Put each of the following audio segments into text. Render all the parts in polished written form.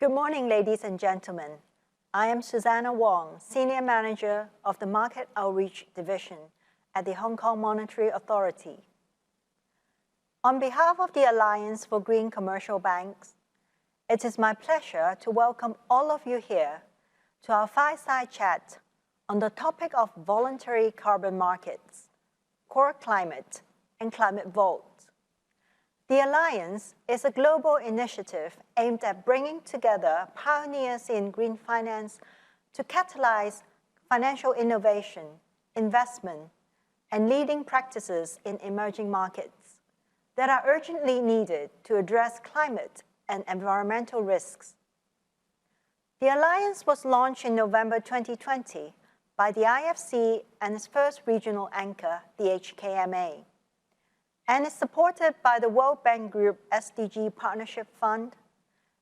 Good morning, ladies and gentlemen. I am Susanna Wong, Senior Manager of the Market Outreach Division at the Hong Kong Monetary Authority. On behalf of the Alliance for Green Commercial Banks, it is my pleasure to welcome all of you here to our fireside chat on the topic of voluntary carbon markets, core climate, and climate vault. The Alliance is a global initiative aimed at bringing together pioneers in green finance to catalyze financial innovation, investment, and leading practices in emerging markets that are urgently needed to address climate and environmental risks. The Alliance was launched in November 2020 by the IFC and its first regional anchor, the HKMA, and is supported by the World Bank Group SDG Partnership Fund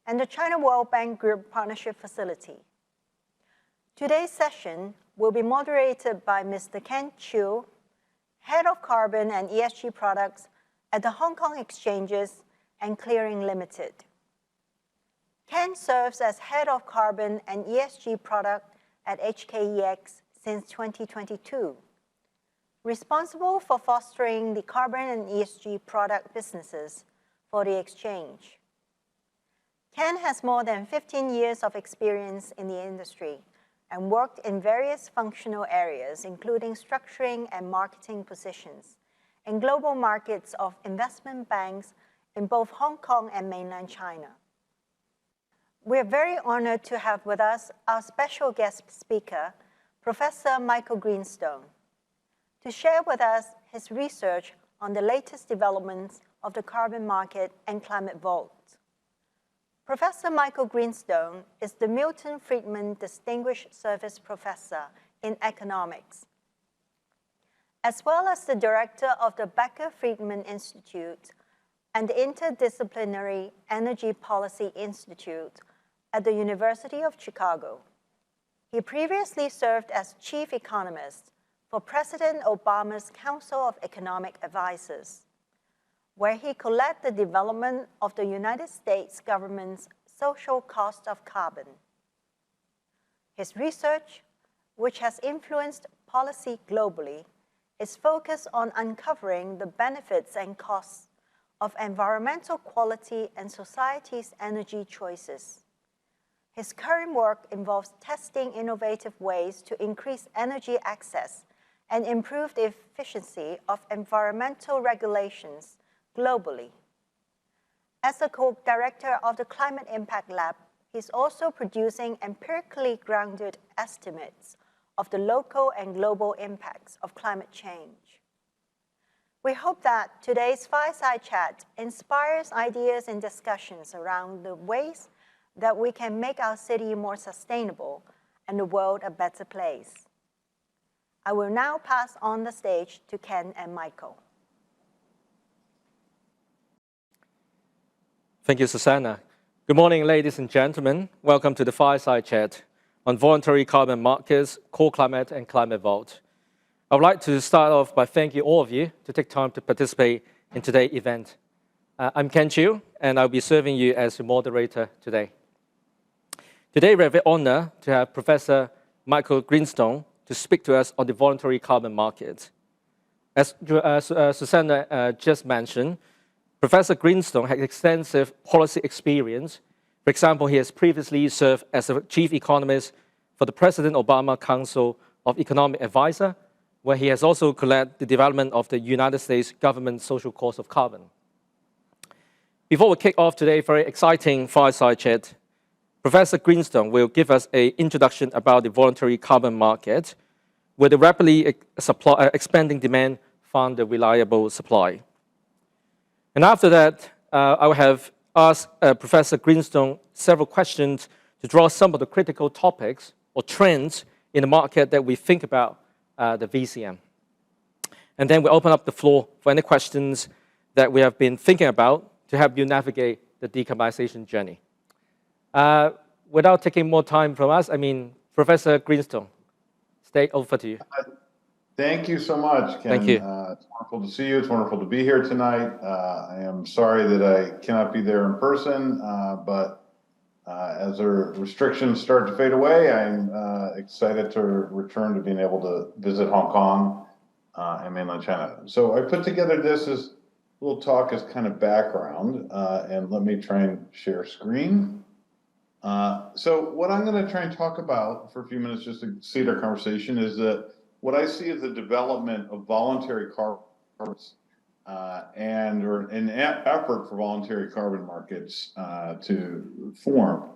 and the China World Bank Group Partnership Facility. Today's session will be moderated by Mr. Chiu, Head of Carbon and ESG Products at the Hong Kong Exchanges and Clearing Limited. Ken serves as Head of Carbon and ESG Product at HKEX since 2022, responsible for fostering the carbon and ESG product businesses for the exchange. Ken has more than 15 years of experience in the industry and worked in various functional areas, including structuring and marketing positions in global markets of investment banks in both Hong Kong and mainland China. We're very honored to have with us our special guest speaker, Professor Michael Greenstone, to share with us his research on the latest developments of the carbon market and climate vault. Professor Michael Greenstone is the Milton Friedman Distinguished Service Professor in Economics, as well as the Director of the Becker-Friedman Institute and the Interdisciplinary Energy Policy Institute at the University of Chicago. He previously served as Chief Economist for President Obama's Council of Economic Advisors, where he co-led the development of the United States government's social cost of carbon. His research, which has influenced policy globally, is focused on uncovering the benefits and costs of environmental quality and society's energy choices. His current work involves testing innovative ways to increase energy access and improve the efficiency of environmental regulations globally. As the co-director of the Climate Impact Lab, he's also producing empirically grounded estimates of the local and global impacts of climate change. We hope that today's fireside chat inspires ideas and discussions around the ways that we can make our city more sustainable and the world a better place. I will now pass on the stage to Ken and Michael. Thank you, Susanna. Good morning, ladies and gentlemen. Welcome to the Fireside Chat on voluntary carbon markets, core climate, and climate vault. I would like to start off by thanking all of you to take time to participate in today's event. I'm Ken Chiu, and I'll be serving you as your moderator today. Today, we have the honor to have Professor Michael Greenstone to speak to us on the voluntary carbon market. As Susanna just mentioned, Professor Greenstone has extensive policy experience. For example, he has previously served as a chief economist for the President Obama Council of Economic Advisors, where he has also led the development of the United States government social cost of carbon. Before we kick off today's very exciting fireside chat, Professor Greenstone will give us an introduction about the voluntary carbon market, where the rapidly expanding demand found a reliable supply. And after that, I will have asked Professor Greenstone several questions to draw some of the critical topics or trends in the market that we think about the VCM. And then we open up the floor for any questions that we have been thinking about to help you navigate the decarbonization journey. Without taking more time from us, Professor Greenstone, stage over to you. Thank you so much, Ken. Thank you. It's wonderful to see you. It's wonderful to be here tonight. I am sorry that I cannot be there in person, but As our restrictions start to fade away, I'm excited to return to being able to visit Hong Kong and mainland China. So I put together this as a little talk as kind of background, and let me try and share screen. So what I'm going to try and talk about for a few minutes, just to seed our conversation, is that what I see as the development of voluntary carbon or an effort for voluntary carbon markets to form.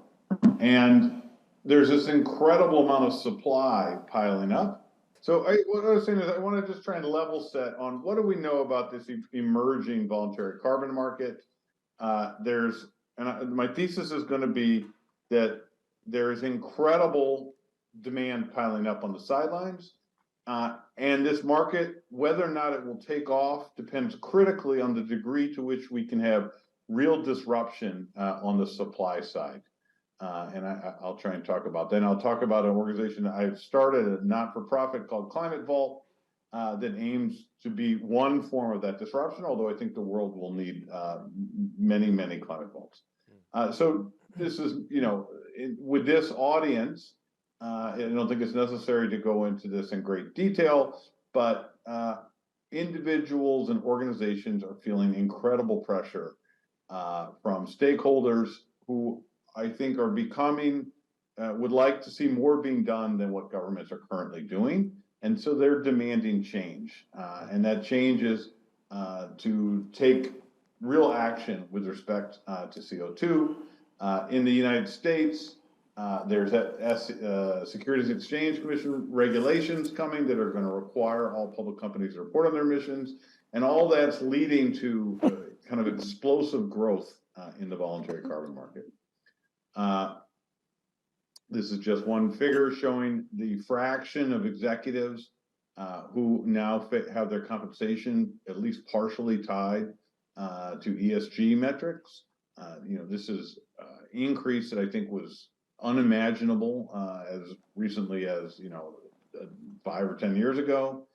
And there's this incredible amount of supply piling up. So what I was saying is I want to just try and level set on what do we know about this emerging voluntary carbon market. My thesis is going to be that there is incredible demand piling up on the sidelines. And this market, whether or not it will take off, depends critically on the degree to which we can have real disruption on the supply side. And I'll try and talk about that. And I'll talk about an organization that I've started, a not-for-profit called Climate Vault, that aims to be one form of that disruption, although I think the world will need many, many climate vaults. So this is, with this audience, I don't think it's necessary to go into this in great detail, but individuals and organizations are feeling incredible pressure from stakeholders who I think are becoming, would like to see more being done than what governments are currently doing. And so they're demanding change. And that change is to take real action with respect to CO2. In the United States, there's that Securities and Exchange Commission regulations coming that are going to require all public companies to report on their emissions. And all that's leading to kind of explosive growth in the voluntary carbon market. This is just one figure showing the fraction of executives who now have their compensation at least partially tied to ESG metrics. This is increase that I think was unimaginable as recently as 5 or 10 years ago.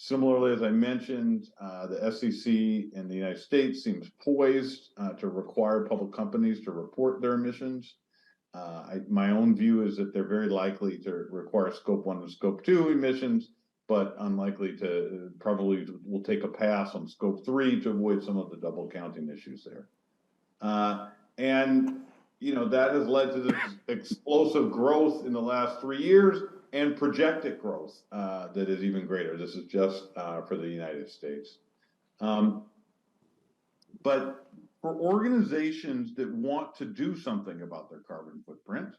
Similarly, as I mentioned, the SEC in the United States seems poised to require public companies to report their emissions. My own view is that they're very likely to require Scope 1 and Scope 2 emissions, but unlikely to probably will take a pass on Scope 3 to avoid some of the double counting issues there. And that has led to this explosive growth in the last 3 years and projected growth that is even greater. This is just for the United States. But for organizations that want to do something about their carbon footprint,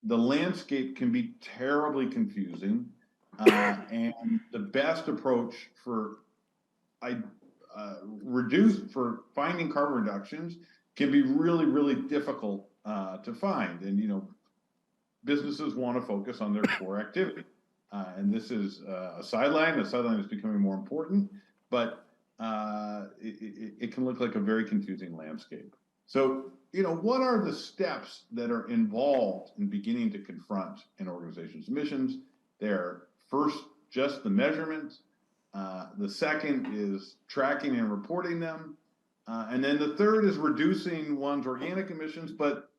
the landscape can be terribly confusing. And the best approach for finding carbon reductions can be really, really difficult to find. And, businesses want to focus on their core activity. And this is a sideline. The sideline is becoming more important, but it can look like a very confusing landscape. So, what are the steps that are involved in beginning to confront an organization's emissions? They're first just the measurements. The second is tracking and reporting them. And then the third is reducing one's organic emissions, but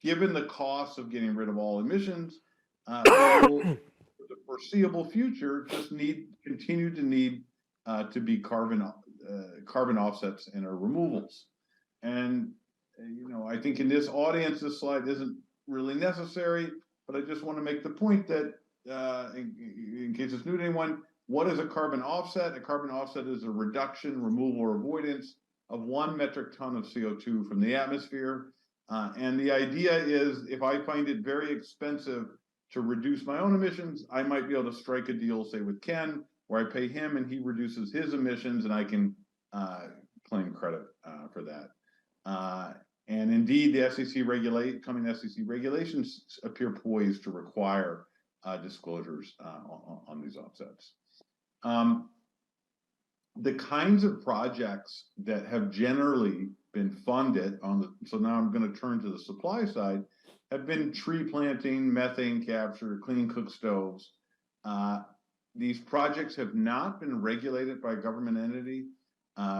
given the cost of getting rid of all emissions, will, for the foreseeable future, just continue to need to be carbon offsets and removals. And I think in this audience, this slide isn't really necessary, but I just want to make the point that in case it's new to anyone, what is a carbon offset? A carbon offset is a reduction, removal, or avoidance of 1 metric ton of CO2 from the atmosphere. And the idea is if I find it very expensive to reduce my own emissions, I might be able to strike a deal, say with Ken, where I pay him and he reduces his emissions and I can claim credit for that. And indeed, the coming SEC regulations appear poised to require disclosures on these offsets. The kinds of projects that have generally been funded so now I'm going to turn to the supply side, have been tree planting, methane capture, clean cook stoves. These projects have not been regulated by a government entity.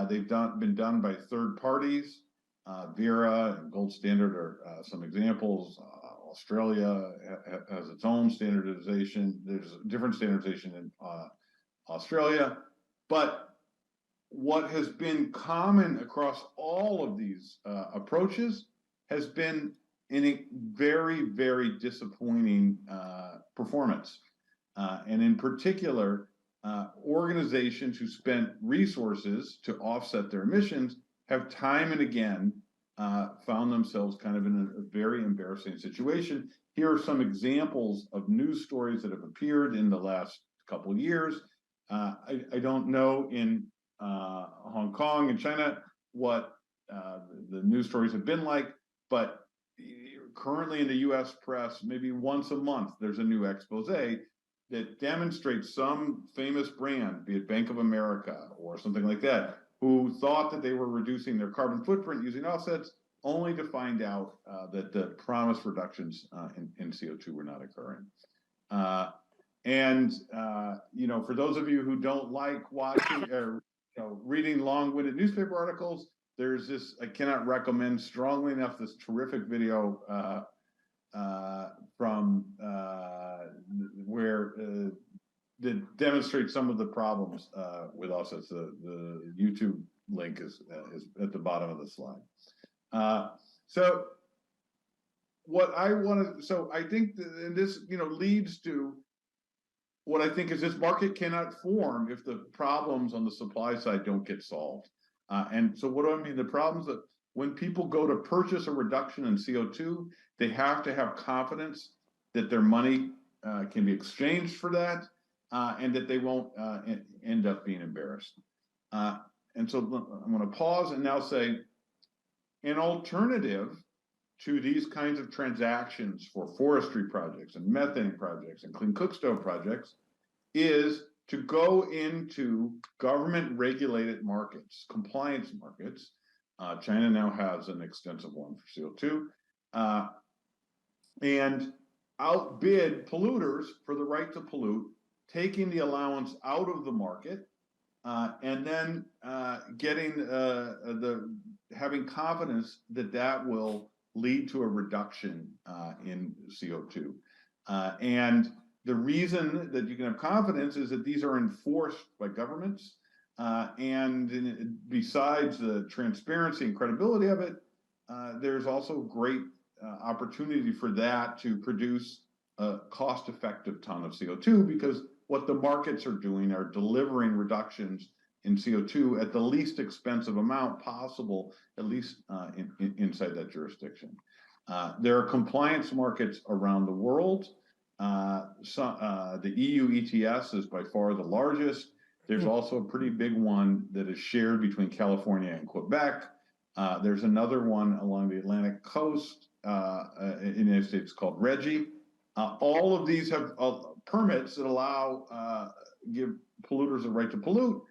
They've been done by third parties. Vera and Gold Standard are some examples. Australia has its own standardization. There's different standardization in Australia, but what has been common across all of these approaches has been a very, very disappointing performance. And in particular, organizations who spent resources to offset their emissions have time and again found themselves kind of in a very embarrassing situation. Here are some examples of news stories that have appeared in the last couple of years. I don't know in Hong Kong and China what the news stories have been like, but currently in the US press, maybe once a month, there's a new expose that demonstrates some famous brand, be it Bank of America or something like that, who thought that they were reducing their carbon footprint using offsets, only to find out that the promised reductions in CO2 were not occurring. For those of you who don't like watching or reading long-winded newspaper articles, there's this, I cannot recommend strongly enough, this terrific video from where that demonstrates some of the problems with offsets. The YouTube link is at the bottom of the slide. So I think and this leads to what I think is this market cannot form if the problems on the supply side don't get solved. And so what do I mean? The problems that when people go to purchase a reduction in CO2, they have to have confidence that their money can be exchanged for that and that they won't end up being embarrassed. And so I'm going to pause and now say an alternative to these kinds of transactions for forestry projects and methane projects and clean cookstove projects is to go into government regulated markets, compliance markets. China now has an extensive one for CO2, and outbid polluters for the right to pollute, taking the allowance out of the market, and then having confidence that that will lead to a reduction in CO2. And the reason that you can have confidence is that these are enforced by governments. And besides the transparency and credibility of it, there's also great opportunity for that to produce a cost-effective ton of CO2, because what the markets are doing are delivering reductions in CO2 at the least expensive amount possible, at least inside that jurisdiction. There are compliance markets around the world. The EU ETS is by far the largest. There's also a pretty big one that is shared between California and Quebec. There's another one along the Atlantic coast in the United States called RGGI. All of these have permits that allow, give polluters a right to pollute.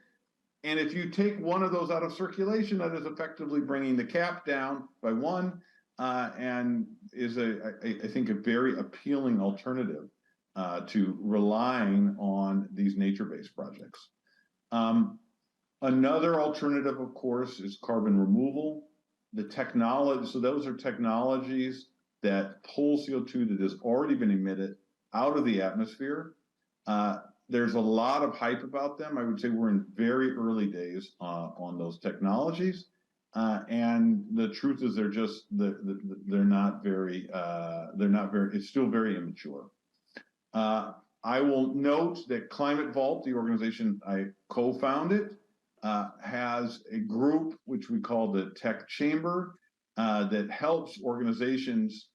And if you take one of those out of circulation, that is effectively bringing the cap down by one, and is I think a very appealing alternative to relying on these nature-based projects. Another alternative, of course, is carbon removal. The technology, so those are technologies that pull CO2 that has already been emitted out of the atmosphere. There's a lot of hype about them. I would say we're in very early days on those technologies. And the truth is they're not very, it's still very immature. I will note that Climate Vault, the organization I co-founded, has a group which we call the Tech Chamber that helps organizations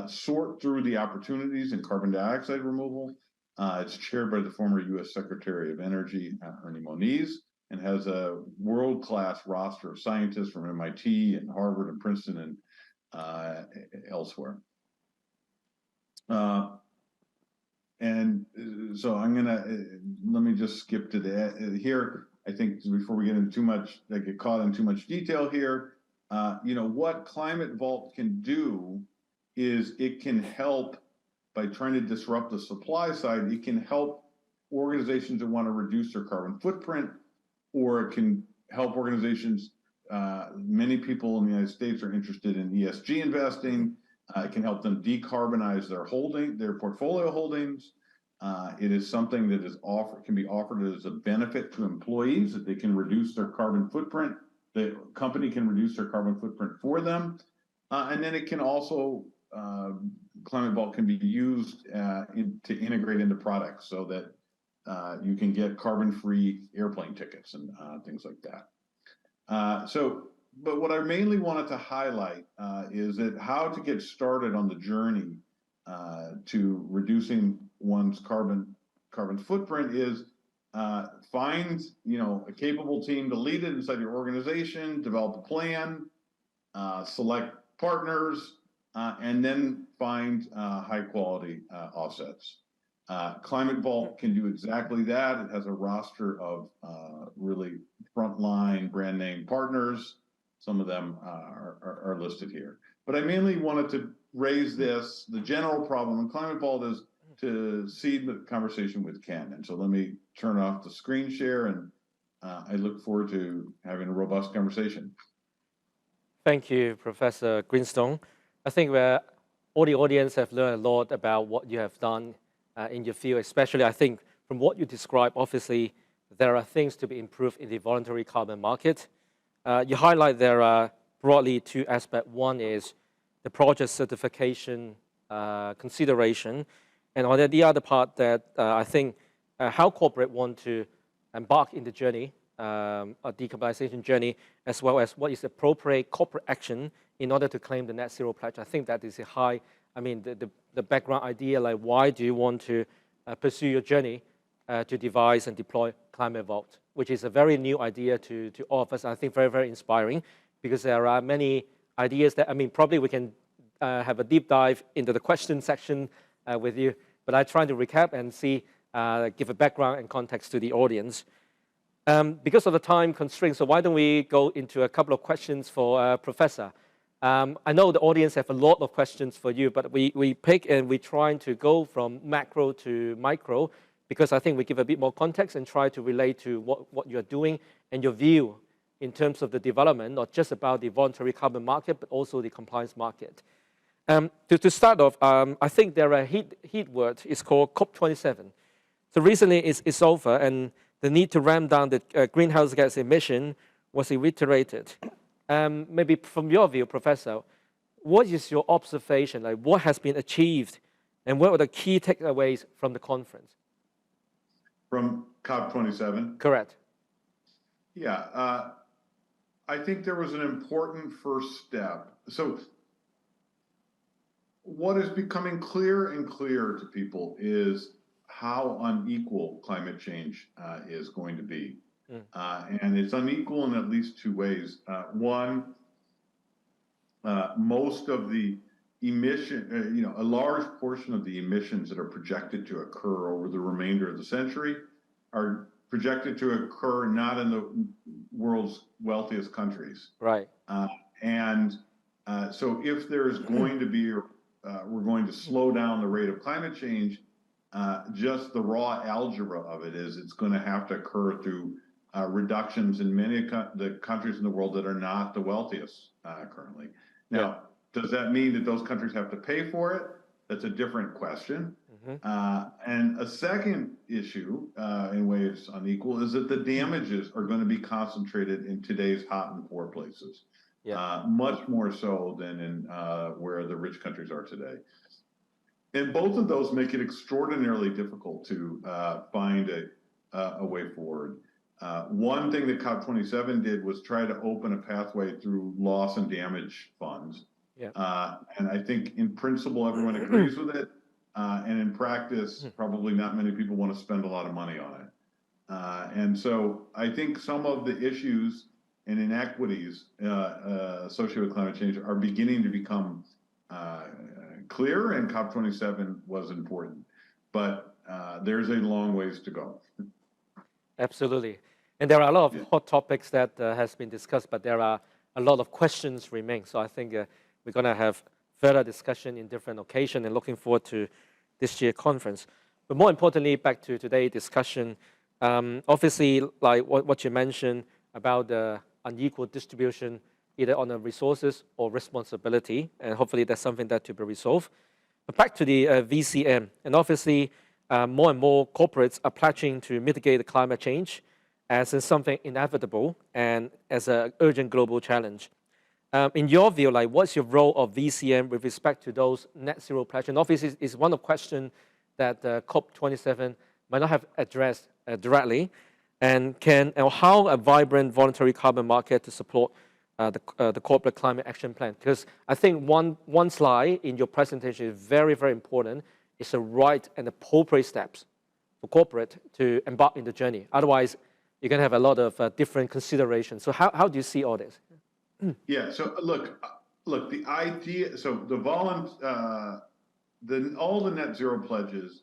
sort through the opportunities in carbon dioxide removal. It's chaired by the former U.S. Secretary of Energy, Ernie Moniz, and has a world-class roster of scientists from MIT and Harvard and Princeton and elsewhere. And so let me just skip to the here. I think before we get into too much, get caught in too much detail here, what Climate Vault can do is it can help by trying to disrupt the supply side. It can help organizations that want to reduce their carbon footprint, or it can help organizations many people in the United States are interested in ESG investing. It can help them decarbonize their portfolio holdings. It is something that can be offered as a benefit to employees, that they can reduce their carbon footprint. The company can reduce their carbon footprint for them. And then it can also, Climate Vault can be used to integrate into products so that you can get carbon-free airplane tickets and things like that. But what I mainly wanted to highlight is that how to get started on the journey to reducing one's carbon footprint is find a capable team to lead it inside your organization, develop a plan, select partners, and then find high quality offsets. Climate Vault can do exactly that. It has a roster of really frontline brand name partners. Some of them are listed here. But I mainly wanted to raise the general problem in Climate Vault is to seed the conversation with Ken. And so let me turn off the screen share, and I look forward to having a robust conversation. Thank you, Professor Greenstone. I think all the audience have learned a lot about what you have done in your field, especially I think from what you described, obviously there are things to be improved in the voluntary carbon market. You highlight there are broadly two aspects. One is the project certification consideration, and on the other part that I think how corporate want to embark in the journey, a decarbonization journey, as well as what is appropriate corporate action in order to claim the net zero pledge. I think that is the background idea, like why do you want to pursue your journey to devise and deploy Climate Vault, which is a very new idea to all of us. I think very, very inspiring, because there are many ideas that, probably we can have a deep dive into the question section with you, but I try to recap and give a background and context to the audience. Because of the time constraints, so why don't we go into a couple of questions for Professor. I know the audience have a lot of questions for you, but we pick and we try to go from macro to micro, because I think we give a bit more context and try to relate to what you're doing and your view in terms of the development, not just about the voluntary carbon market, but also the compliance market. To start off, I think there are heat word. It's called COP27. So recently it's over, and the need to ramp down the greenhouse gas emission was reiterated. Maybe from your view, Professor, what is your observation? Like, what has been achieved, and what are the key takeaways from the conference? From COP27? Correct. Yeah, I think there was an important first step. So what is becoming clearer and clearer to people is how unequal climate change is going to be. And it's unequal in at least two ways. One, most of the emission, a large portion of the emissions that are projected to occur over the remainder of the century are projected to occur not in the world's wealthiest countries. Right. So if there's going to be, we're going to slow down the rate of climate change, just the raw algebra of it is it's going to have to occur through reductions in many of the countries in the world that are not the wealthiest currently. Now, does that mean that those countries have to pay for it? That's a different question. And a second issue, in ways unequal, is that the damages are going to be concentrated in today's hot and poor places, much more so than in where the rich countries are today. And both of those make it extraordinarily difficult to find a way forward. One thing that COP27 did was try to open a pathway through loss and damage funds. And I think in principle, everyone agrees with it. And in practice, probably not many people want to spend a lot of money on it. And so I think some of the issues and inequities associated with climate change are beginning to become clear, and COP27 was important. But there's a long ways to go. Absolutely. And there are a lot of hot topics that has been discussed, but there are a lot of questions remain. So I think we're going to have further discussion in different occasions, and looking forward to this year's conference. But more importantly, back to today's discussion, obviously, like what you mentioned about the unequal distribution, either on the resources or responsibility, and hopefully that's something that to be resolved. But back to the VCM, and obviously more and more corporates are pledging to mitigate the climate change as is something inevitable and as an urgent global challenge. In your view, like, what's your role of VCM with respect to those net zero pledges? And obviously, it's one of the questions that COP27 might not have addressed directly. And how a vibrant voluntary carbon market to support the corporate climate action plan? Because I think one slide in your presentation is very, very important. It's the right and appropriate steps for corporate to embark in the journey. Otherwise, you're going to have a lot of different considerations. So how do you see all this? Yeah. So look. The idea. So all the net zero pledges.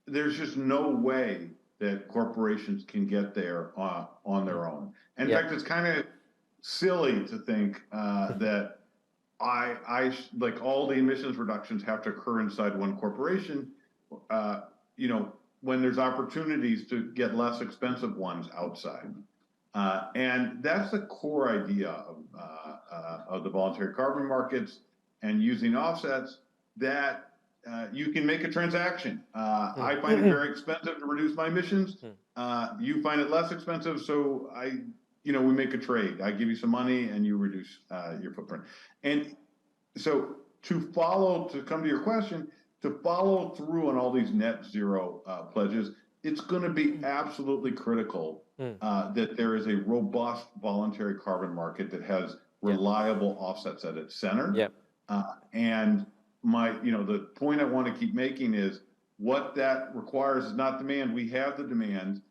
There's just no way that corporations can get there on their own. In fact, it's kind of silly to think that like all the emissions reductions have to occur inside one corporation. When there's opportunities to get less expensive ones outside. And that's the core idea of the voluntary carbon markets and using offsets, that you can make a transaction. I find it very expensive to reduce my emissions. You find it less expensive, so we make a trade. I give you some money and you reduce your footprint. And so to come to your question, to follow through on all these net zero pledges, it's going to be absolutely critical that there is a robust voluntary carbon market that has reliable offsets at its center. And the point I want to keep making is what that requires is not demand. We have the demand.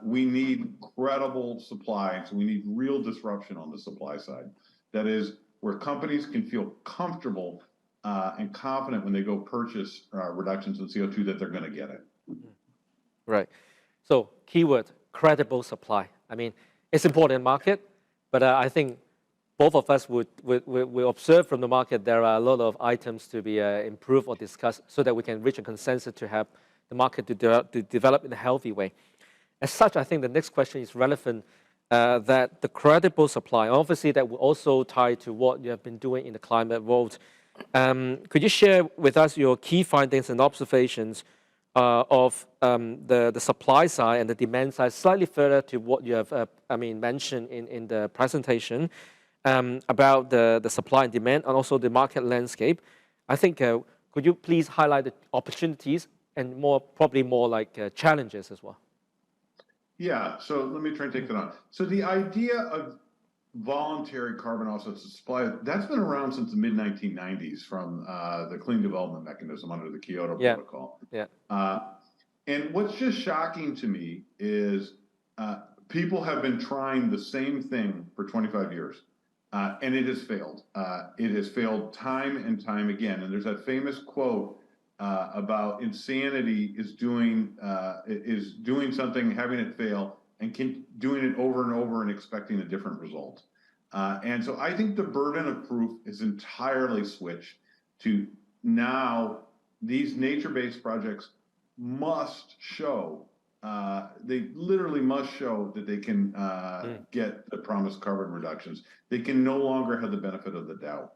We need credible supply. So we need real disruption on the supply side. That is where companies can feel comfortable and confident when they go purchase reductions in CO2 that they're going to get it. Right. So keyword, credible supply. I mean, it's important market, but I think both of us would observe from the market there are a lot of items to be improved or discussed so that we can reach a consensus to have the market to develop in a healthy way. As such, I think the next question is relevant, that the credible supply, obviously that will also tie to what you have been doing in the climate vote. Could you share with us your key findings and observations of the supply side and the demand side, slightly further to what you have mentioned in the presentation about the supply and demand and also the market landscape? I think, could you please highlight the opportunities and probably more like challenges as well? Yeah, so let me try and take that on. So the idea of voluntary carbon offsets to supply, that's been around since the mid-1990s from the Clean Development Mechanism under the Kyoto Protocol. And what's just shocking to me is people have been trying the same thing for 25 years, and it has failed. It has failed time and time again. And there's that famous quote about insanity is doing something, having it fail, and doing it over and over and expecting a different result. And so I think the burden of proof is entirely switched to now these nature-based projects must show, they literally must show that they can get the promised carbon reductions. They can no longer have the benefit of the doubt.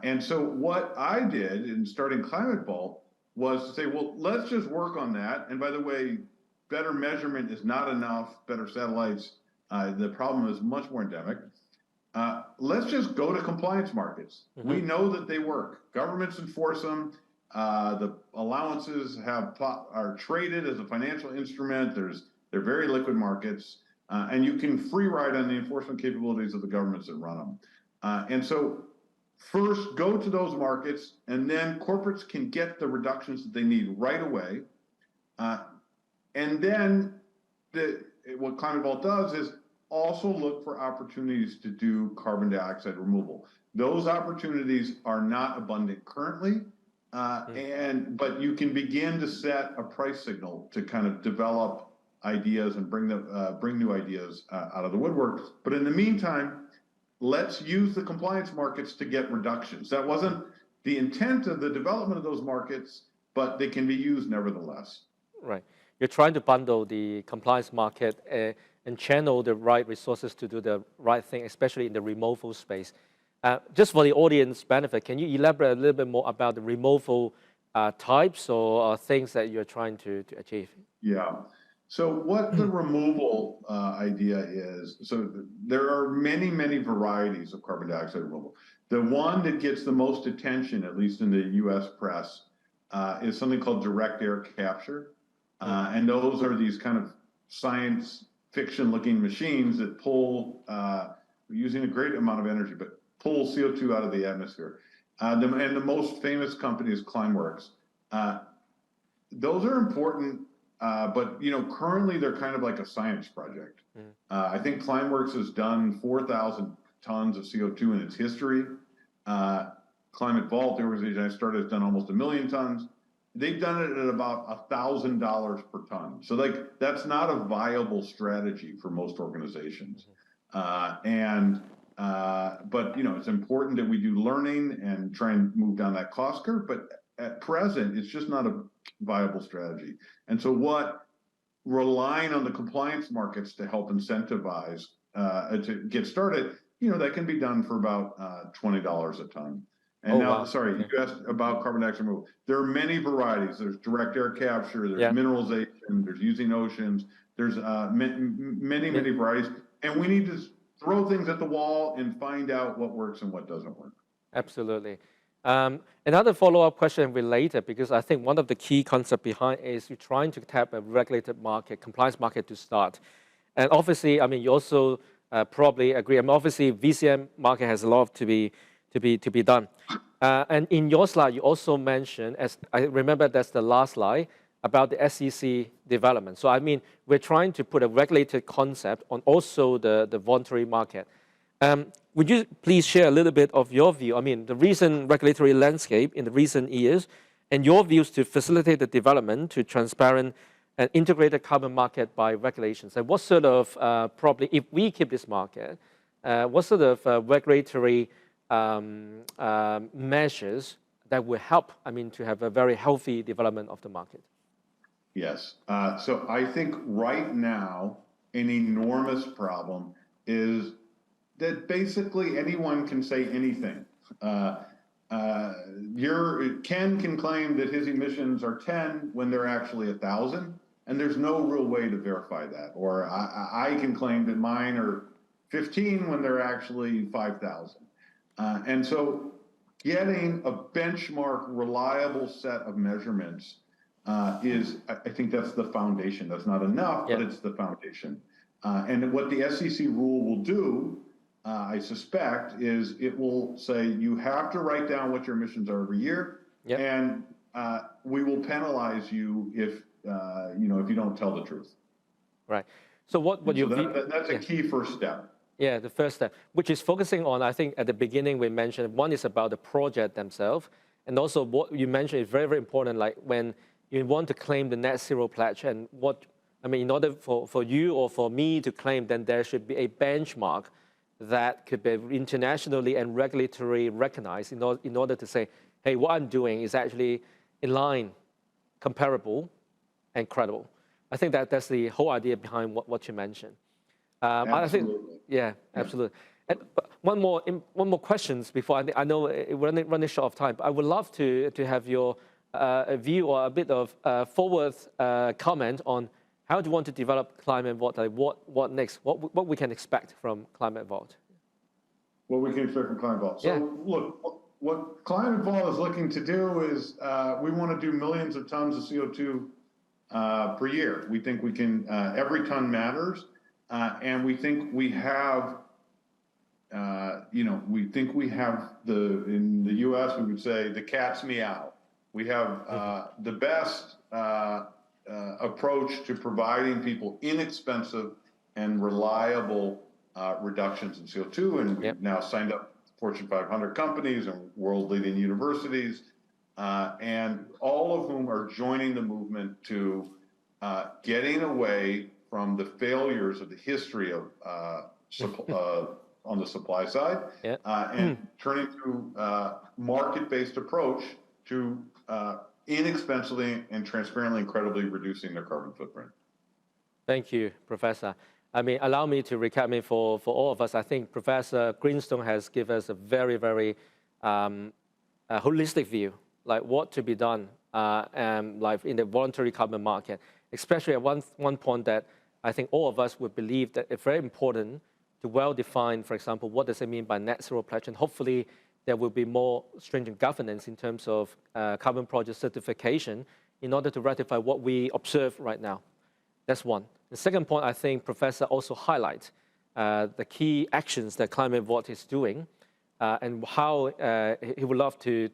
And so what I did in starting Climate Vault was to say, well, let's just work on that. And by the way, better measurement is not enough, better satellites, the problem is much more endemic. Let's just go to compliance markets. We know that they work. Governments enforce them. The allowances are traded as a financial instrument. They're very liquid markets, and you can free ride on the enforcement capabilities of the governments that run them. And so first, go to those markets, and then corporates can get the reductions that they need right away. And then what Climate Vault does is also look for opportunities to do carbon dioxide removal. Those opportunities are not abundant currently, but you can begin to set a price signal to kind of develop ideas and bring new ideas out of the woodwork. But in the meantime, let's use the compliance markets to get reductions. That wasn't the intent of the development of those markets, but they can be used nevertheless. Right. You're trying to bundle the compliance market and channel the right resources to do the right thing, especially in the removal space. Just for the audience benefit, can you elaborate a little bit more about the removal types or things that you're trying to achieve? Yeah. So what the removal idea is, so there are many, many varieties of carbon dioxide removal. The one that gets the most attention, at least in the US press, is something called direct air capture. And those are these kind of science fiction looking machines that pull, using a great amount of energy, but pull CO2 out of the atmosphere. And the most famous company is Climeworks. Those are important, but currently they're kind of like a science project. I think Climeworks has done 4,000 tons of CO2 in its history. Climate Vault, the organization I started, has done almost 1 million tons. They've done it at about $1,000 per ton. So that's not a viable strategy for most organizations. But it's important that we do learning and try and move down that cost curve. But at present, it's just not a viable strategy. And so relying on the compliance markets to help incentivize to get started, that can be done for about $20 a ton. And sorry, you asked about carbon dioxide removal. There are many varieties. There's direct air capture, there's mineralization, there's using oceans, there's many varieties. And we need to throw things at the wall and find out what works and what doesn't work. Absolutely. Another follow-up question related, because I think one of the key concepts behind is you're trying to tap a regulated market, compliance market to start. And obviously, you also probably agree. Obviously, VCM market has a lot to be done. And in your slide, you also mentioned, as I remember, that's the last slide, about the SEC development. So we're trying to put a regulated concept on also the voluntary market. Would you please share a little bit of your view? The recent regulatory landscape in the recent years and your views to facilitate the development to transparent and integrated carbon market by regulations. And what sort of, probably, if we keep this market, what sort of regulatory measures that will help, to have a very healthy development of the market? Yes. So I think right now, an enormous problem is that basically anyone can say anything. Ken can claim that his emissions are 10 when they're actually 1,000, and there's no real way to verify that. Or I can claim that mine are 15 when they're actually 5,000. And so getting a benchmark, reliable set of measurements I think that's the foundation. That's not enough, but it's the foundation. And what the SEC rule will do, I suspect, is it will say you have to write down what your emissions are every year, and we will penalize you if you don't tell the truth. Right. So that's a key first step. Yeah, the first step, which is focusing on, I think at the beginning we mentioned, one is about the project themselves, and also what you mentioned is very, very important, like when you want to claim the net zero pledge, and in order for you or for me to claim, then there should be a benchmark that could be internationally and regulatory recognized in order to say, hey, what I'm doing is actually in line, comparable, and credible. I think that's the whole idea behind what you mentioned. Absolutely. Absolutely. And one more questions before I know we're running short of time. But I would love to have your view or a bit of forward comment on how do you want to develop Climate Vault? What next? What we can expect from Climate Vault? What we can expect from Climate Vault. So look, what Climate Vault is looking to do is we want to do millions of tons of CO2 per year. We think we can. Every ton matters. And we think we have, in the U.S. we would say the cat's meow. We have the best approach to providing people inexpensive and reliable reductions in CO2. And we've now signed up Fortune 500 companies and world-leading universities, and all of whom are joining the movement to getting away from the failures of the history of on the supply side, and turning to market-based approach to inexpensively and transparently and credibly reducing their carbon footprint. Thank you, Professor. I mean, allow me to recap for all of us. I think Professor Greenstone has given us a very, very holistic view, like what to be done like in the voluntary carbon market, especially at one point that I think all of us would believe that it's very important to well define, for example, what does it mean by net zero pledge, and hopefully there will be more stringent governance in terms of carbon project certification in order to ratify what we observe right now. That's one. The second point, I think Professor also highlights the key actions that Climate Vault is doing and how he would love to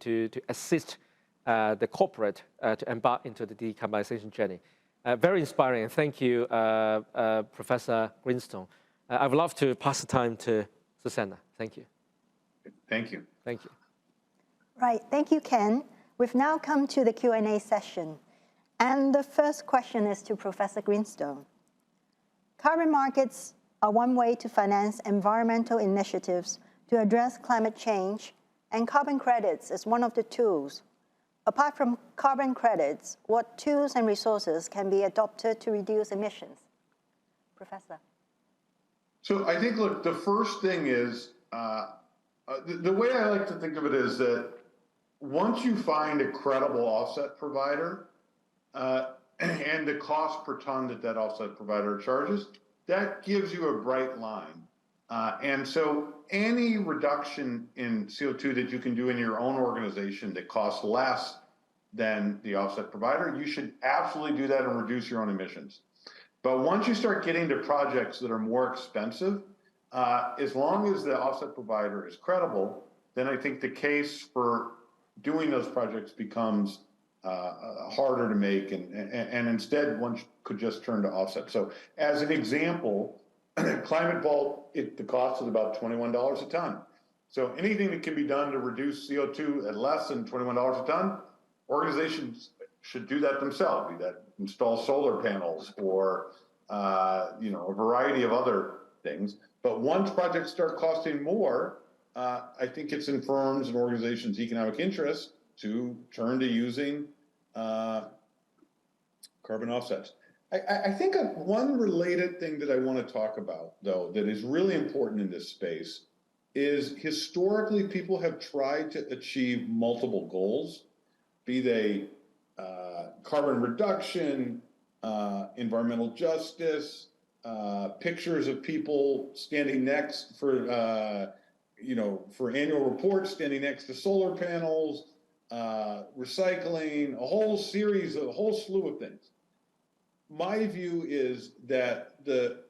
assist the corporate to embark into the decarbonization journey. Very inspiring, and thank you, Professor Greenstone. I would love to pass the time to Susanna. Thank you. Thank you. Thank you. Right, thank you, Ken. We've now come to the Q&A session. And the first question is to Professor Greenstone. Carbon markets are one way to finance environmental initiatives to address climate change, and carbon credits is one of the tools. Apart from carbon credits, what tools and resources can be adopted to reduce emissions? Professor. So I think, look, the first thing is, the way I like to think of it is that once you find a credible offset provider, and the cost per ton that offset provider charges, that gives you a bright line. And so any reduction in CO2 that you can do in your own organization that costs less than the offset provider, you should absolutely do that and reduce your own emissions. But once you start getting to projects that are more expensive, as long as the offset provider is credible, then I think the case for doing those projects becomes harder to make, and instead one could just turn to offset. So as an example, Climate Vault, the cost is about $21 a ton. So anything that can be done to reduce CO2 at less than $21 a ton, organizations should do that themselves, be that install solar panels or a variety of other things. But once projects start costing more, I think it's in firms and organizations' economic interest to turn to using carbon offsets. I think one related thing that I want to talk about, though, that is really important in this space is historically people have tried to achieve multiple goals, be they carbon reduction, environmental justice, pictures of people standing next for annual reports, standing next to solar panels, recycling, a whole slew of things. My view is that the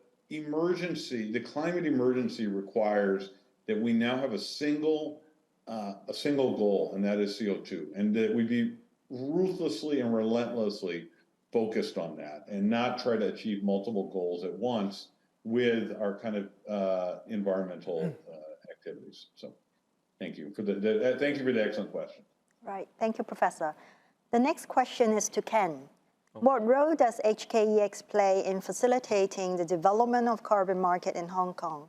climate emergency requires that we now have a single goal, and that is CO2, and that we be ruthlessly and relentlessly focused on that, and not try to achieve multiple goals at once with our kind of environmental activities. So, thank you for the excellent question. Right, thank you, Professor. The next question is to Ken. What role does HKEX play in facilitating the development of carbon market in Hong Kong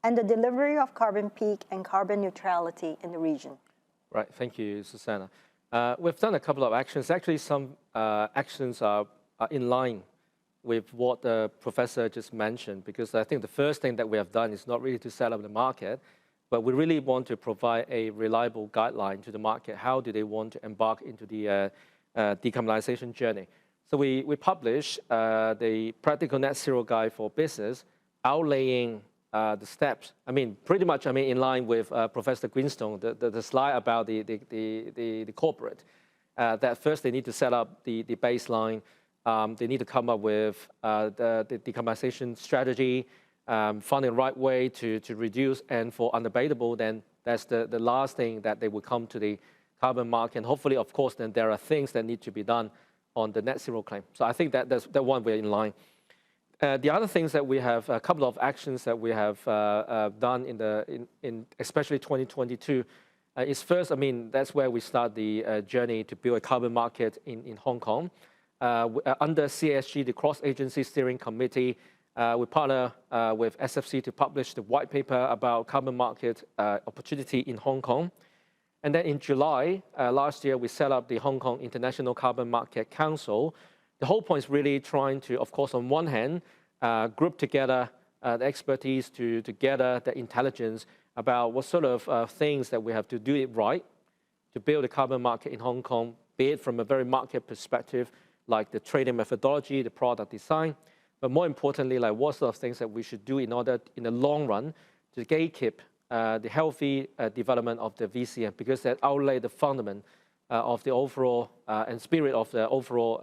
and the delivery of carbon peak and carbon neutrality in the region? Right, thank you, Susanna. We've done a couple of actions. Actually, some actions are in line with what the professor just mentioned, because I think the first thing that we have done is not really to set up the market, but we really want to provide a reliable guideline to the market. How do they want to embark into the decarbonization journey? So we published the Practical Net Zero Guide for Business, outlaying the steps. I mean, pretty much, in line with Professor Greenstone, the slide about the corporate. That first they need to set up the baseline. They need to come up with the decarbonization strategy, finding the right way to reduce, and for unabatable, then that's the last thing that they will come to the carbon market. And hopefully, of course, then there are things that need to be done on the net zero claim. So I think that's that one we're in line. The other things that we have, a couple of actions that we have done in especially 2022, is first, that's where we start the journey to build a carbon market in Hong Kong. Under CSG, the Cross-Agency Steering Committee, we partner with SFC to publish the white paper about carbon market opportunity in Hong Kong. And then in July last year, we set up the Hong Kong International Carbon Market Council. The whole point is really trying to, of course, on one hand, group together the expertise to gather the intelligence about what sort of things that we have to do it right to build a carbon market in Hong Kong, be it from a very market perspective, like the trading methodology, the product design, but more importantly, like what sort of things that we should do in order, in the long run, to gatekeep the healthy development of the VCM, because that outlay the fundament of the overall and spirit of the overall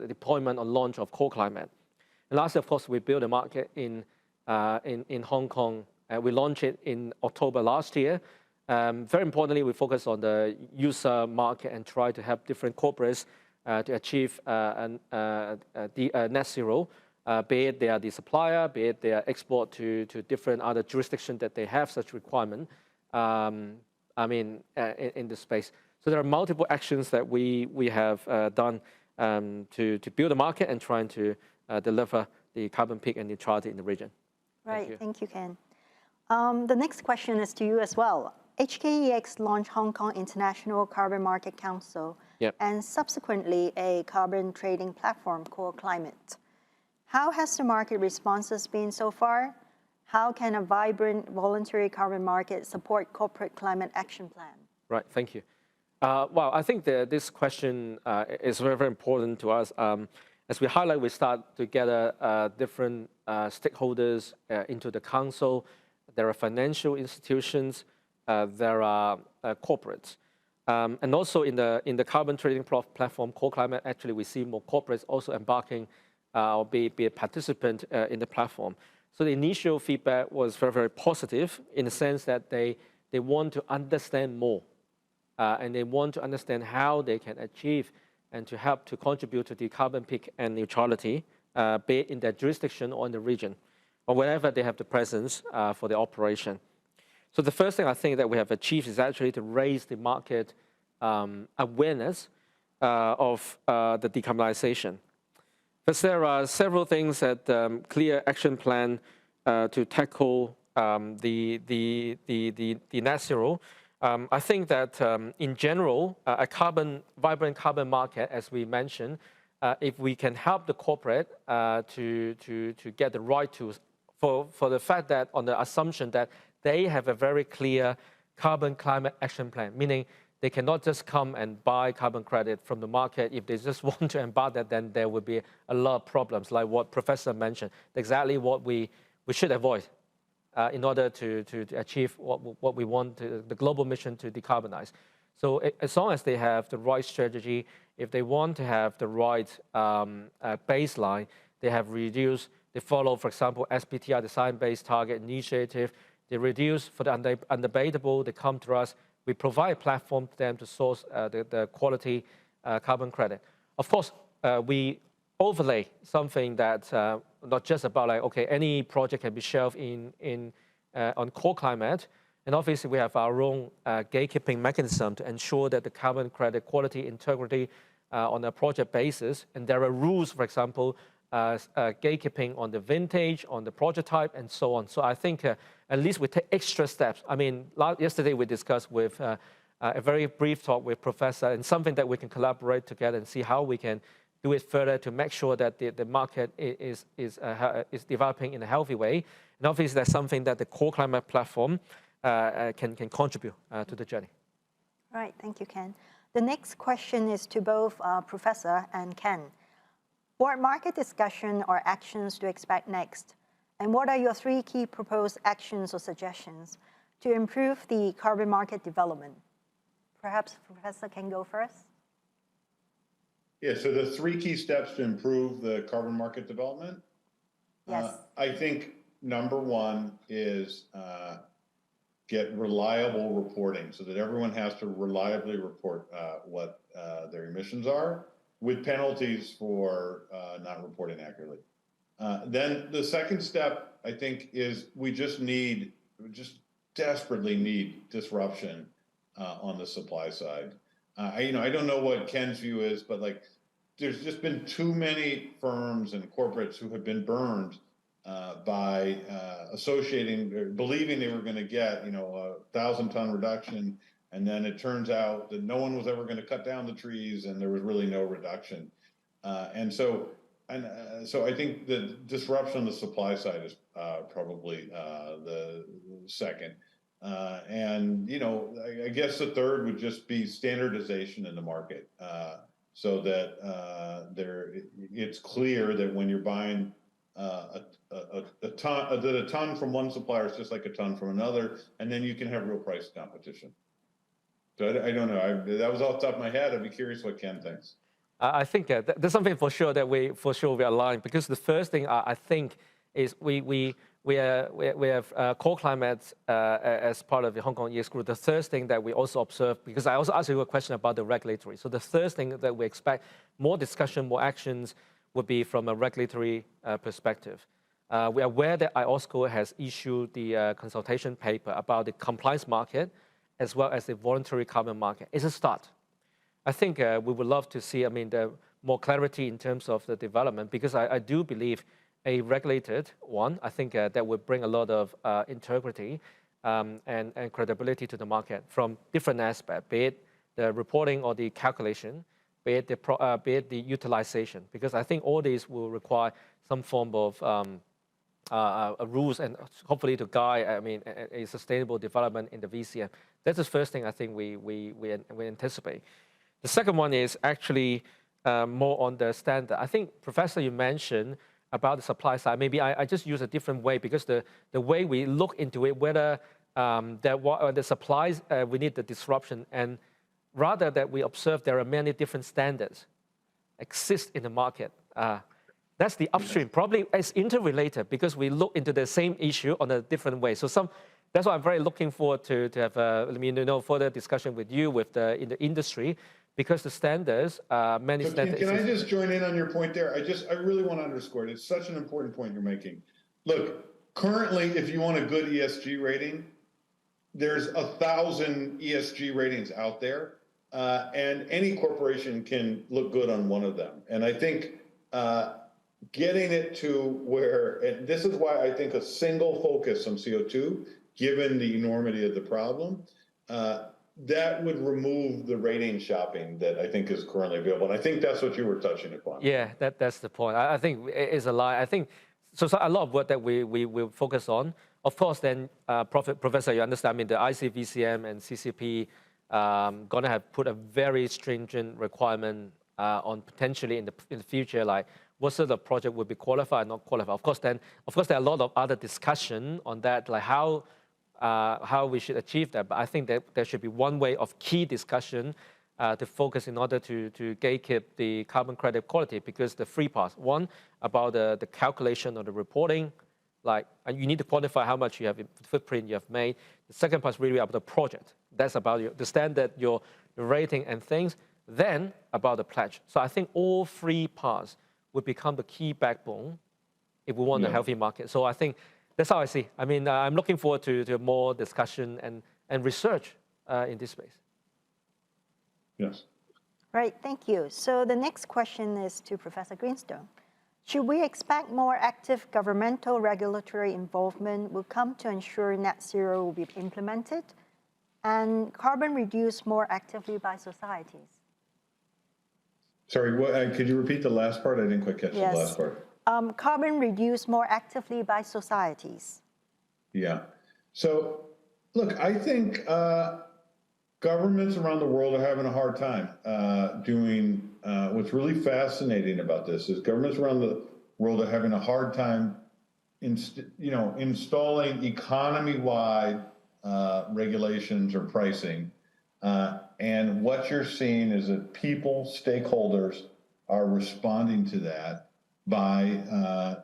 deployment or launch of Core Climate. And lastly, of course, we built a market in Hong Kong. We launched it in October last year. Very importantly, we focus on the user market and try to help different corporates to achieve net zero, be it they are the supplier, be it they are export to different other jurisdictions that they have such requirement, in the space. So there are multiple actions that we have done to build a market and trying to deliver the carbon peak and neutrality in the region. Right, thank you, Ken. The next question is to you as well. HKEX launched Hong Kong International Carbon Market Council and subsequently a carbon trading platform called Climate. How has the market responses been so far? How can a vibrant voluntary carbon market support corporate climate action plan? Right, thank you. Well, I think this question is very, very important to us. As we highlight, we start to gather different stakeholders into the council. There are financial institutions, there are corporates. And also in the carbon trading platform, Core Climate, actually we see more corporates also embarking or be a participant in the platform. So the initial feedback was very, very positive in the sense that they want to understand more and they want to understand how they can achieve and to help to contribute to the carbon peak and neutrality, be it in their jurisdiction or in the region, or wherever they have the presence for the operation. So the first thing I think that we have achieved is actually to raise the market awareness of the decarbonization. Because there are several things that clear action plan to tackle the net zero. I think that in general, a vibrant carbon market, as we mentioned, if we can help the corporate to get the right tools for the fact that on the assumption that they have a very clear carbon climate action plan, meaning they cannot just come and buy carbon credit from the market. If they just want to embark that, then there will be a lot of problems, like what Professor mentioned, exactly what we should avoid in order to achieve what we want, the global mission to decarbonize. So as long as they have the right strategy, if they want to have the right baseline, they have reduced, they follow, for example, SBTi, the Science-Based Target Initiative, they reduce for the undebatable, they come to us, we provide a platform to them to source the quality carbon credit. Of course, we overlay something that not just about like, okay, any project can be shelved on Core Climate, and obviously we have our own gatekeeping mechanism to ensure that the carbon credit quality, integrity on a project basis, and there are rules, for example, gatekeeping on the vintage, on the project type, and so on. So I think at least we take extra steps. I mean, yesterday we discussed with a very brief talk with Professor, and something that we can collaborate together and see how we can do it further to make sure that the market is developing in a healthy way. And obviously that's something that the Core Climate platform can contribute to the journey. Right, thank you, Ken. The next question is to both Professor and Ken. What market discussion or actions do you expect next? And what are your 3 key proposed actions or suggestions to improve the carbon market development? Perhaps Professor can go first. Yeah, so the 3 key steps to improve the carbon market development? Yes. I think number 1 is get reliable reporting so that everyone has to reliably report what their emissions are, with penalties for not reporting accurately. Then the second step, I think, is we just desperately need disruption on the supply side. I don't know what Ken's view is, but like, there's just been too many firms and corporates who have been burned by associating, or believing they were going to get, a 1,000-ton reduction, and then it turns out that no one was ever going to cut down the trees, and there was really no reduction. And so so I think the disruption on the supply side is probably the second. And, you know, I guess the third would just be standardization in the market, so that it's clear that when you're buying a ton from one supplier is just like a ton from another, and then you can have real price competition. So I don't know. That was off the top of my head. I'd be curious what Ken thinks. I think there's something for sure that we align, because the first thing I think is we have core climate as part of the Hong Kong ESG group. The third thing that we also observe, because I also asked you a question about the regulatory. So the third thing that we expect more discussion, more actions would be from a regulatory perspective. We are aware that IOSCO has issued the consultation paper about the compliance market as well as the voluntary carbon market. It's a start. I think we would love to see, the more clarity in terms of the development, because I do believe a regulated one, I think that would bring a lot of integrity and credibility to the market from different aspects, be it the reporting or the calculation, be it the utilization, because I think all these will require some form of rules and hopefully to guide, a sustainable development in the VCM. That's the first thing I think we anticipate. The second one is actually more on the standard. I think, Professor, you mentioned about the supply side. Maybe I just use a different way, because the way we look into it, whether the supplies, we need the disruption, and rather that we observe there are many different standards exist in the market. That's the upstream. Probably it's interrelated, because we look into the same issue on a different way. So that's why I'm very looking forward to have further discussion with you in the industry, because the standards, many standards. Can I just join in on your point there? I really want to underscore it. It's such an important point you're making. Look, currently, if you want a good ESG rating, there's 1,000 ESG ratings out there, and any corporation can look good on one of them. And I think getting it to where, and this is why I think a single focus on CO2, given the enormity of the problem, that would remove the rating shopping that I think is currently available. And I think that's what you were touching upon. Yeah, that's the point. I think it is a lie. I think so a lot of work that we will focus on. Of course, then, Professor, you understand, the ICVCM and CCP going to have put a very stringent requirement on potentially in the future, like what sort of project would be qualified, not qualified. Of course, there are a lot of other discussion on that, like how we should achieve that. But I think that there should be one way of key discussion to focus in order to gatekeep the carbon credit quality, because the three parts. One, about the calculation or the reporting, like you need to quantify how much you have footprint you have made. The second part is really about the project. That's about the standard, your rating and things. Then about the pledge. So I think all three parts would become the key backbone if we want a healthy market. So I think that's how I see. I'm looking forward to more discussion and research in this space. Yes. Right, thank you. So the next question is to Professor Greenstone. Should we expect more active governmental regulatory involvement will come to ensure net zero will be implemented and carbon reduced more actively by societies? Sorry, could you repeat the last part? I didn't quite catch the last part. Carbon reduced more actively by societies. Yeah. So, look, I think governments around the world are having a hard time doing. What's really fascinating about this is governments around the world are having a hard time, installing economy-wide regulations or pricing. And what you're seeing is that people, stakeholders, are responding to that by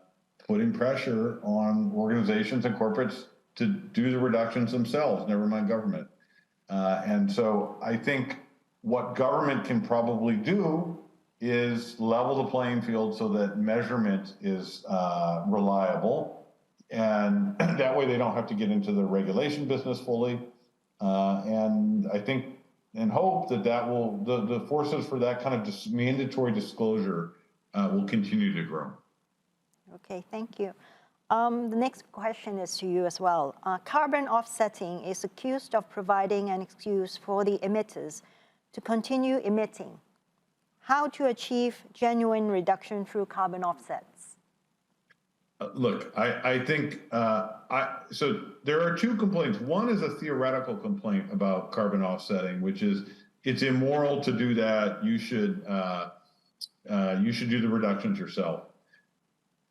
putting pressure on organizations and corporates to do the reductions themselves, never mind government. And so I think what government can probably do is level the playing field so that measurement is reliable. And that way they don't have to get into the regulation business fully. And I think and hope that will, the forces for that kind of mandatory disclosure will continue to grow. Okay, thank you. The next question is to you as well. Carbon offsetting is accused of providing an excuse for the emitters to continue emitting. how to achieve genuine reduction through carbon offsets? Look, I think, so there are two complaints. One is a theoretical complaint about carbon offsetting, which is it's immoral to do that. You should do the reductions yourself.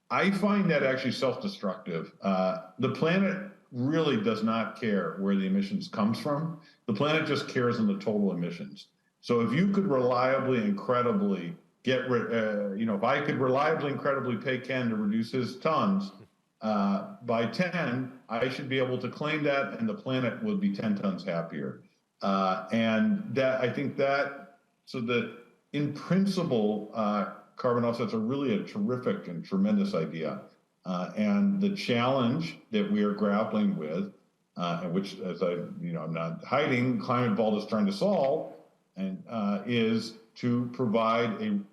I find that actually self-destructive. The planet really does not care where the emissions comes from. The planet just cares on the total emissions. So if you could reliably and credibly if I could reliably and credibly pay Ken to reduce his tons by 10, I should be able to claim that, and the planet would be 10 tons happier. And that, I think that, so that in principle, carbon offsets are really a terrific and tremendous idea. And the challenge that we are grappling with, and which, as I'm not hiding, Climate Vault is trying to solve, and is to provide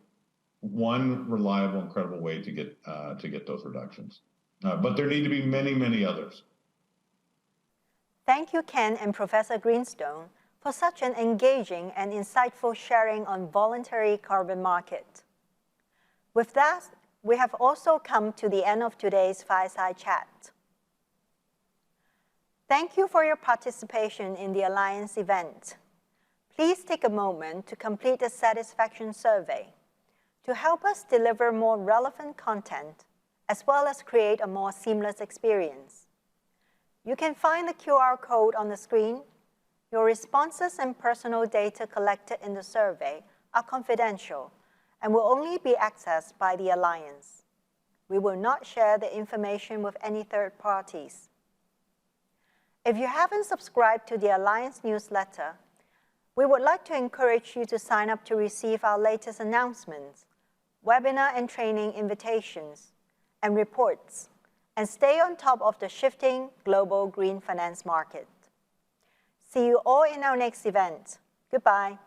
one reliable and credible way to get those reductions. But there need to be many, many others. Thank you, Ken and Professor Greenstone, for such an engaging and insightful sharing on voluntary carbon market. With that, we have also come to the end of today's Fireside Chat. Thank you for your participation in the Alliance event. Please take a moment to complete the satisfaction survey to help us deliver more relevant content, as well as create a more seamless experience. You can find the QR code on the screen. Your responses and personal data collected in the survey are confidential and will only be accessed by the Alliance. We will not share the information with any third parties. If you haven't subscribed to the Alliance newsletter, we would like to encourage you to sign up to receive our latest announcements, webinar and training invitations, and reports, and stay on top of the shifting global green finance market. See you all in our next event. Goodbye.